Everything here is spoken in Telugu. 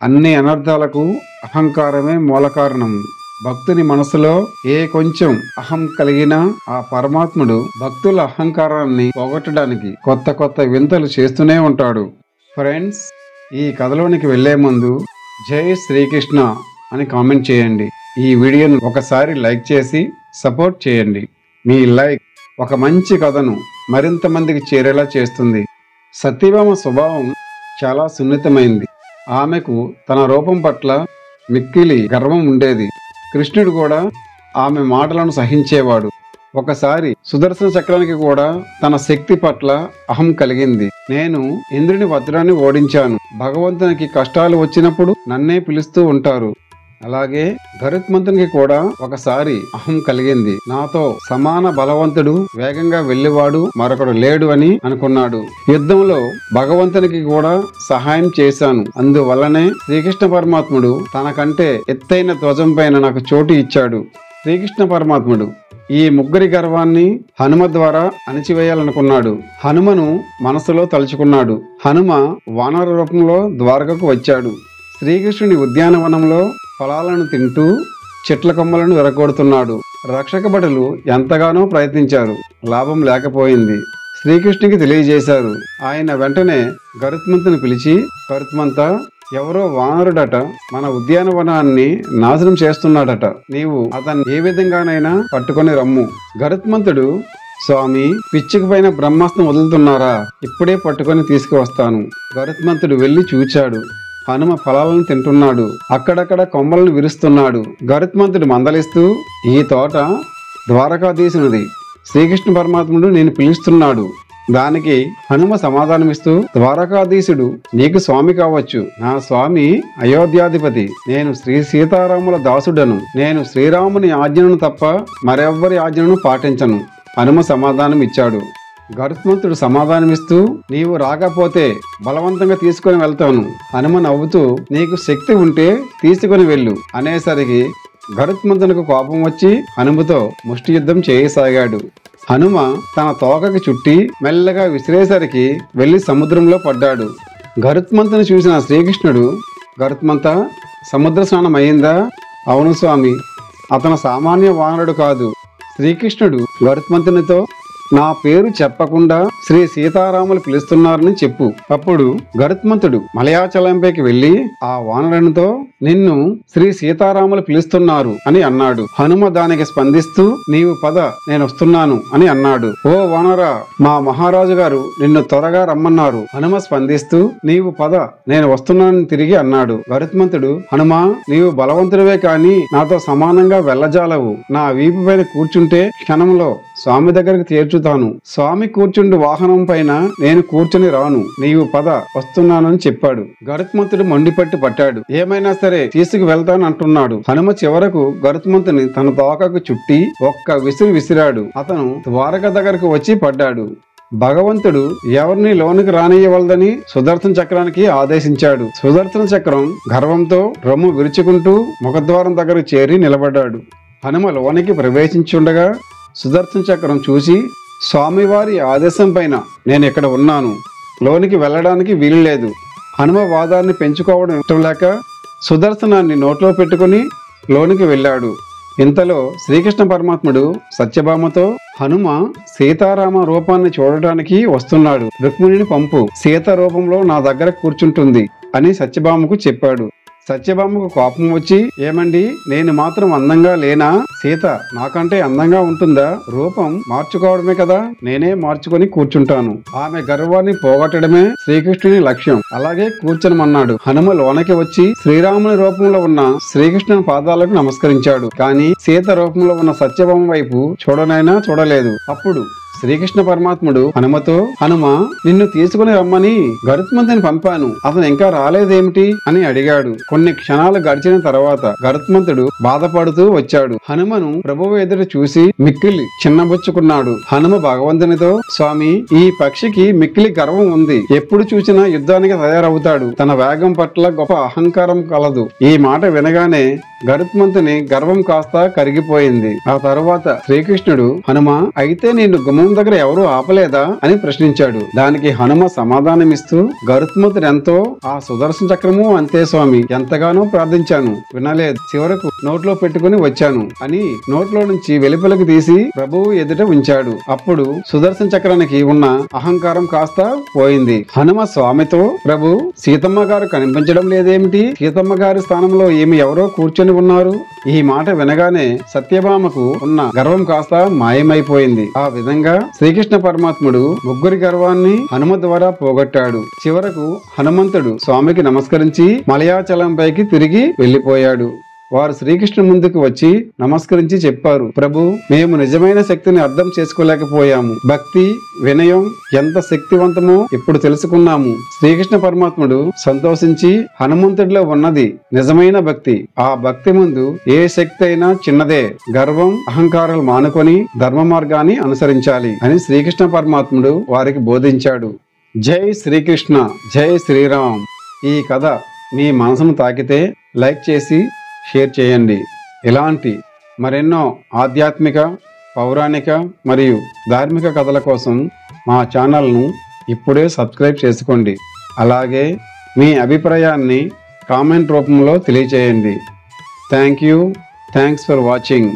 అన్ని అనర్థాలకు అహంకారమే మూల కారణం. భక్తుని మనసులో ఏ కొంచెం అహం కలిగినా ఆ పరమాత్ముడు భక్తుల అహంకారాన్ని పోగొట్టడానికి కొత్త కొత్త వింతలు చేస్తూనే ఉంటాడు. ఫ్రెండ్స్, ఈ కథలోనికి వెళ్లే ముందు జై శ్రీకృష్ణ అని కామెంట్ చేయండి. ఈ వీడియోను ఒకసారి లైక్ చేసి సపోర్ట్ చేయండి. మీ లైక్ ఒక మంచి కథను మరింత మందికి చేరేలా చేస్తుంది. సత్యభామ స్వభావం చాలా సున్నితమైంది. ఆమెకు తన రూపం పట్ల మిక్కిలి గర్వం ఉండేది. కృష్ణుడు కూడా ఆమె మాటలను సహించేవాడు. ఒకసారి సుదర్శన చక్రానికి కూడా తన శక్తి పట్ల అహం కలిగింది. నేను ఇంద్రుని వజ్రాన్ని ఓడించాను. భగవంతునికి కష్టాలు వచ్చినప్పుడు నన్నే పిలుస్తూ ఉంటారు. అలాగే గరుత్మంతునికి కూడా ఒకసారి అహం కలిగింది. నాతో సమాన బలవంతుడు, వేగంగా వెళ్లేవాడు మరొకడు లేడు అని అనుకున్నాడు. యుద్ధంలో భగవంతునికి కూడా సహాయం చేశాను. అందువల్లనే శ్రీకృష్ణ పరమాత్ముడు తనకంటే ఎత్తైన ధ్వజం పైన నాకు చోటు ఇచ్చాడు. శ్రీకృష్ణ పరమాత్ముడు ఈ ముగ్గురి గర్వాన్ని హనుమ ద్వారా అణిచివేయాలనుకున్నాడు. హనుమను మనసులో తలుచుకున్నాడు. హనుమ వానర రూపంలో ద్వారకకు వచ్చాడు. శ్రీకృష్ణుని ఉద్యానవనంలో ఫలాలను తింటూ చెట్ల కొమ్మలను విరగొడుతున్నాడు. రక్షక భటులు ఎంతగానో ప్రయత్నించారు. లాభం లేకపోయింది. శ్రీకృష్ణునికి తెలియజేశారు. ఆయన వెంటనే గరుత్మంతుని పిలిచి, గరుత్మంత, ఎవరో వానరుడట మన ఉద్యానవనాన్ని నాశనం చేస్తున్నాడట. నీవు అతన్ని ఏ విధంగానైనా పట్టుకొని రమ్ము. గరుత్మంతుడు, స్వామి, పిచ్చికి పైన బ్రహ్మాస్త్రం వదులుతున్నారా? ఇప్పుడే పట్టుకొని తీసుకువస్తాను. గరుత్మంతుడు వెళ్లి చూచాడు. హనుమ ఫలాలను తింటున్నాడు. అక్కడక్కడ కొమ్మలను విరుస్తున్నాడు. గరుత్మంతుడు మందలిస్తూ, ఈ తోట ద్వారకాధీశునిది. శ్రీకృష్ణ పరమాత్ముడు నేను పిలుస్తున్నాడు. దానికి హనుమ సమాధానమిస్తూ, ద్వారకాధీశుడు నీకు స్వామి కావచ్చు. నా స్వామి అయోధ్యాధిపతి. నేను శ్రీ సీతారాముల దాసుడను. నేను శ్రీరాముని ఆజ్ఞను తప్ప మరెవ్వరి ఆజ్ఞను పాటించను. హనుమ సమాధానం ఇచ్చాడు. గరుత్మంతుడు సమాధానమిస్తూ, నీవు రాకపోతే బలవంతంగా తీసుకొని వెళ్తాను. హనుమ నవ్వుతూ, నీకు శక్తి ఉంటే తీసుకొని వెళ్ళు అనేసరికి గరుత్మంతునికి కోపం వచ్చి హనుమతో ముష్టి యుద్ధం చేయసాగాడు. హనుమ తన తోకకి చుట్టి మెల్లగా విసిరేసరికి వెళ్లి సముద్రంలో పడ్డాడు. గరుత్మంతుని చూసిన శ్రీకృష్ణుడు, గరుత్మంత, సముద్ర స్నానం అయిందా? అవును స్వామి. అతను సామాన్య వానరుడు కాదు. శ్రీకృష్ణుడు గరుత్మంతునితో, నా పేరు చెప్పకుండా శ్రీ సీతారాములు పిలుస్తున్నారని చెప్పు. అప్పుడు గరుత్మంతుడు మలయాచలంపైకి వెళ్లి ఆ వానరునితో, నిన్ను శ్రీ సీతారాములు పిలుస్తున్నారు అని అన్నాడు. హనుమ దానికి స్పందిస్తూ, నీవు పద, నేను వస్తున్నాను అని అన్నాడు. ఓ వానరా, మా మహారాజు గారు నిన్ను త్వరగా రమ్మన్నారు. హనుమ స్పందిస్తూ, నీవు పద, నేను వస్తున్నానని తిరిగి అన్నాడు. గరుత్మంతుడు, హనుమా, నీవు బలవంతుడివే కాని నాతో సమానంగా వెళ్ళజాలవు. నా వీపు పైన కూర్చుంటే క్షణంలో స్వామి దగ్గరికి చేర్చుతాను. స్వామి కూర్చుండు వాహనం పైన నేను కూర్చుని రాను. నీవు పద, వస్తున్నానని చెప్పాడు. గరుత్మంతుడు మొండిపట్టి పట్టాడు. ఏమైనా సరే తీసుకు వెళ్తాను అంటున్నాడు. హనుమ చివరకు గరుత్మంతుని తన తోకకు చుట్టి ఒక్క విసిరి విసిరాడు. అతను ద్వారక దగ్గరకు వచ్చి పడ్డాడు. భగవంతుడు ఎవరిని లోనికి రానియవలదని సుదర్శన చక్రానికి ఆదేశించాడు. సుదర్శన చక్రం గర్వంతో రొమ్ము విరుచుకుంటూ ముఖద్వారం దగ్గరకు చేరి నిలబడ్డాడు. హనుమ లోనికి ప్రవేశించుండగా సుదర్శన చక్రం చూసి, స్వామివారి ఆదేశం పైన నేను ఇక్కడ ఉన్నాను. లోనికి వెళ్ళడానికి వీలు లేదు. హనుమ వాదాన్ని పెంచుకోవడం ఇష్టం లేక సుదర్శనాన్ని నోట్లో పెట్టుకుని లోనికి వెళ్ళాడు. ఇంతలో శ్రీకృష్ణ పరమాత్ముడు సత్యభామతో, హనుమ సీతారామ రూపాన్ని చూడటానికి వస్తున్నాడు. రుక్మిణిని పంపు. సీత రూపంలో నా దగ్గర కూర్చుంటుంది అని సత్యభామకు చెప్పాడు. సత్యభామకు కోపం వచ్చి, ఏమండి, నేను మాత్రం అందంగా లేనా? సీత నాకంటే అందంగా ఉంటుందా? రూపం మార్చుకోవడమే కదా, నేనే మార్చుకొని కూర్చుంటాను. ఆమె గర్వాన్ని పోగొట్టడమే శ్రీకృష్ణుని లక్ష్యం. అలాగే కూర్చొనమన్నాడు. హనుమ లోనికి వచ్చి శ్రీరాముని రూపంలో ఉన్న శ్రీకృష్ణుని పాదాలకు నమస్కరించాడు. కానీ సీత రూపంలో ఉన్న సత్యభామ వైపు చూడనైనా చూడలేదు. అప్పుడు శ్రీకృష్ణ పరమాత్ముడు హనుమతో, హనుమ, నిన్ను తీసుకుని రమ్మని గరుత్మంతుని పంపాను. అతను ఇంకా రాలేదేమిటి అని అడిగాడు. కొన్ని క్షణాలు గడిచిన తర్వాత గరుత్మంతుడు బాధపడుతూ వచ్చాడు. హనుమను ప్రభువు ఎదుట చూసి మిక్కిలి చిన్నబుచ్చుకున్నాడు. హనుమ భగవంతునితో, స్వామి, ఈ పక్షికి మిక్కిలి గర్వం ఉంది. ఎప్పుడు చూసినా యుద్ధానికి తయారవుతాడు. తన వేగం పట్ల గొప్ప అహంకారం కలదు. ఈ మాట వినగానే గరుత్మంతుని గర్వం కాస్త కరిగిపోయింది. ఆ తరువాత శ్రీకృష్ణుడు, హనుమ, అయితే నిన్ను గుమ్మం దగ్గర ఎవరూ ఆపలేదా అని ప్రశ్నించాడు. దానికి హనుమ సమాధానమిస్తూ, గరుత్మంతుడు ఎంతో, ఆ సుదర్శన చక్రము అంతే స్వామి, ఎంతగానో ప్రార్థించాను, వినలేదు, చివరకు నోట్లో పెట్టుకుని వచ్చాను అని నోట్లో నుంచి వెలుపలికి తీసి ప్రభువు ఎదుట ఉంచాడు. అప్పుడు సుదర్శన చక్రానికి ఉన్న అహంకారం కాస్త పోయింది. హనుమ స్వామితో, ప్రభు, సీతమ్మ గారు కనిపించడం లేదేమిటి? సీతమ్మ గారి స్థానంలో ఈమె ఎవరో కూర్చొని ఉన్నారు. ఈ మాట వినగానే సత్యభామకు ఉన్న గర్వం కాస్త మాయమైపోయింది. ఆ విధంగా శ్రీకృష్ణ పరమాత్ముడు ముగ్గురి గర్వాన్ని హనుమ ద్వారా పోగొట్టాడు. చివరకు హనుమంతుడు స్వామికి నమస్కరించి మలయాచలం పైకి తిరిగి వెళ్లిపోయాడు. వారు శ్రీకృష్ణు ముందుకు వచ్చి నమస్కరించి చెప్పారు, ప్రభు, మేము నిజమైన శక్తిని అర్థం చేసుకోలేకపోయాము. భక్తి, వినయం ఎంత శక్తివంతమో ఇప్పుడు తెలుసుకున్నాము. శ్రీకృష్ణ పరమాత్ముడు సంతోషించి, హనుమంతుడిలో ఉన్నది నిజమైన భక్తి. ఆ భక్తి ముందు ఏ శక్తి అయినా చిన్నదే. గర్వం, అహంకారాలు మానుకొని ధర్మ మార్గాన్ని అనుసరించాలి అని శ్రీకృష్ణ పరమాత్ముడు వారికి బోధించాడు. జై శ్రీకృష్ణ, జై శ్రీరామ్. ఈ కథ మీ మనసును తాకితే లైక్ చేసి షేర్ చేయండి. ఇలాంటి మరెన్నో ఆధ్యాత్మిక, పౌరాణిక మరియు ధార్మిక కథల కోసం మా ఛానల్ను ఇప్పుడే సబ్స్క్రైబ్ చేసుకోండి. అలాగే మీ అభిప్రాయాన్ని కామెంట్ రూపంలో తెలియచేయండి. Thanks for watching.